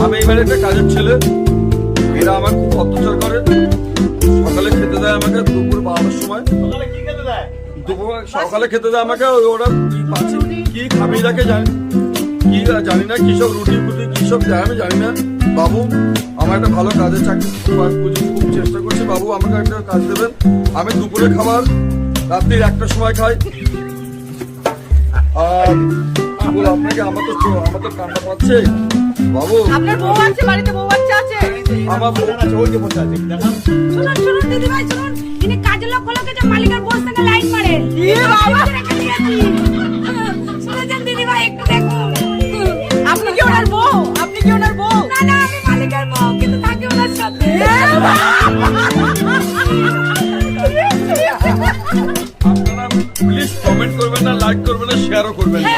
আমি এবারে একটা কাজের ছেলে, এরা আমার খুব অত্যাচার করে। সকালে খেতে দেয় আমাকে দুপুর 12টার সময়, সকালে খেতে দেয় আমাকে। ওরা কি খাবি রাখে জানি না, কিসব রুটি ফুটি কিসব দেয় আমি জানি না। বাবু আমার একটা ভালো কাজের চাকরি খুব চেষ্টা করছি, বাবু আমাকে একটা কাজ দেবেন। আমি দুপুরে খাবার রাত্রির 1টার সময় খাই। আর আপনাকে আমার তো কান্না পাচ্ছে বাবু। আপনার বউ আছে বাড়িতে? বউ বাচ্চা আছে? আমার বউ আছে, ওই যে বসে আছে। শুনুন শুনুন দিদি ভাই শুনুন, তিনি কাজের লোকগুলোকে যে মালিকের বস থেকে লাইন মারেন। শুনেছেন দিদি ভাই, একটু দেখুন। আপনি কি ওনার বউ? আপনি কি ওনার বউ? না না, আমি মালিকের বউ, কিন্তু থাকি ওনার সাথে। আপনারা প্লিজ কমেন্ট করবেন না, লাইক করবেন না, শেয়ারও করবেন না।